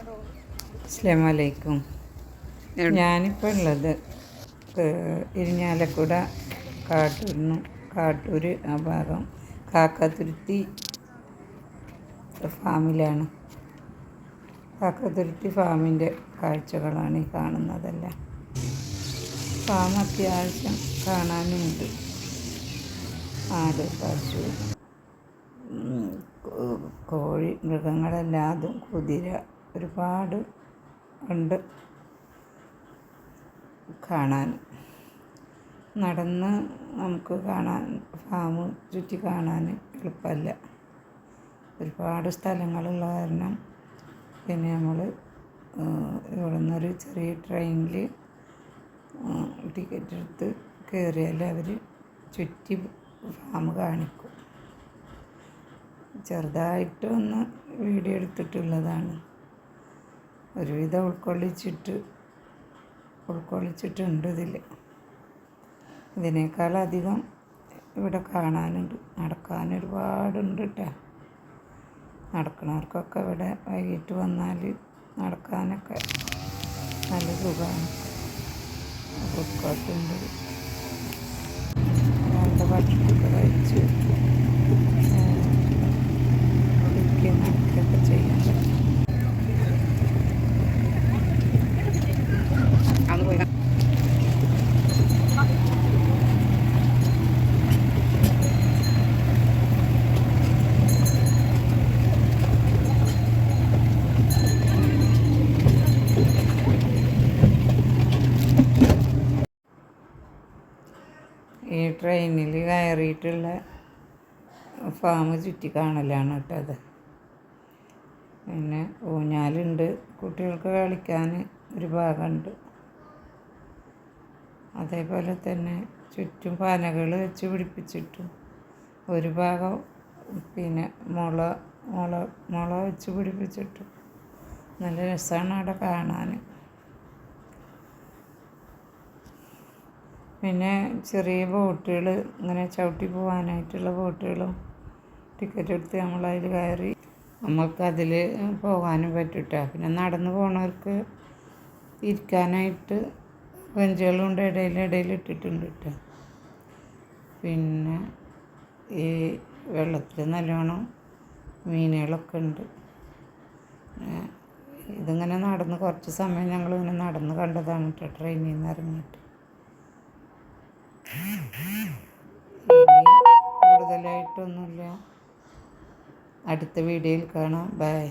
അസ്സലാമു അലൈക്കും. ഞാനിപ്പോൾ ഉള്ളത് ഇരിഞ്ഞാലക്കുട കാട്ടൂർ ആ ഭാഗം കാക്കത്തുരുത്തി ഫാമിലാണ്. കാക്കത്തുരുത്തി ഫാമിൻ്റെ കാഴ്ചകളാണ് ഈ കാണുന്നതെല്ലാം. ഫാം അത്യാവശ്യം കാണാനുണ്ട്. ആട്, പശു, കോഴി, മൃഗങ്ങളെല്ലാതും, കുതിര, ഒരുപാട് ഉണ്ട് കാണാൻ. നടന്ന് നമുക്ക് കാണാൻ ഫാം ചുറ്റി കാണാൻ എളുപ്പമല്ല. ഒരുപാട് സ്ഥലങ്ങളുള്ള കാരണം പിന്നെ നമ്മൾ ഇവിടെ നിന്നൊരു ചെറിയ ട്രെയിനിൽ ടിക്കറ്റ് എടുത്ത് കയറിയാൽ അവർ ചുറ്റി ഫാം കാണിക്കും. ചെറുതായിട്ടൊന്ന് വീഡിയോ എടുത്തിട്ടുള്ളതാണ്. ഒരുവിധം ഉൾക്കൊള്ളിച്ചിട്ടുണ്ട് ഇതിൽ. ഇതിനേക്കാളധികം ഇവിടെ കാണാനുണ്ട്. നടക്കാൻ ഒരുപാടുണ്ട് കേട്ടോ. നടക്കുന്നവർക്കൊക്കെ ഇവിടെ വൈകിട്ട് വന്നാൽ നടക്കാനൊക്കെ നല്ല സുഖമാണ്. ഫുഡ് കോർട്ടുണ്ട്. രാവിലെ ഭക്ഷണമൊക്കെ കഴിച്ച് നടക്കുകയൊക്കെ ചെയ്യാൻ പറ്റും. ഈ ട്രെയിനിൽ കയറിയിട്ടുള്ള ഫാം ചുറ്റി കാണലാണ് കേട്ടോ അത്. പിന്നെ ഊഞ്ഞാലുണ്ട്, കുട്ടികൾക്ക് കളിക്കാൻ ഒരു ഭാഗമുണ്ട്. അതേപോലെ തന്നെ ചുറ്റും പനകൾ വെച്ച് പിടിപ്പിച്ചിട്ടും ഒരു ഭാഗം പിന്നെ മുള വെച്ച് പിടിപ്പിച്ചിട്ടും നല്ല രസമാണ് അവിടെ കാണാൻ. പിന്നെ ചെറിയ ബോട്ടുകൾ, ഇങ്ങനെ ചവിട്ടി പോകാനായിട്ടുള്ള ബോട്ടുകളും ടിക്കറ്റ് എടുത്ത് നമ്മളതിൽ കയറി നമുക്കതിൽ പോകാനും പറ്റും. പിന്നെ നടന്ന് പോണവർക്ക് ഇരിക്കാനായിട്ട് ബെഞ്ചുകളുണ്ട്, ഇടയിൽ ഇട്ടിട്ടുണ്ട് കേട്ടോ. പിന്നെ ഈ വെള്ളത്തിൽ നല്ലോണം മീനുകളൊക്കെ ഉണ്ട്. ഇതിങ്ങനെ നടന്ന് കുറച്ച് സമയം ഞങ്ങളിങ്ങനെ നടന്ന് കണ്ടതാണ് കേട്ടോ ട്രെയിനിൽ നിന്ന് ഇറങ്ങിയിട്ട്. കൂടുതലായിട്ടൊന്നുമില്ല. അടുത്ത വീഡിയോയിൽ കാണാം. ബൈ.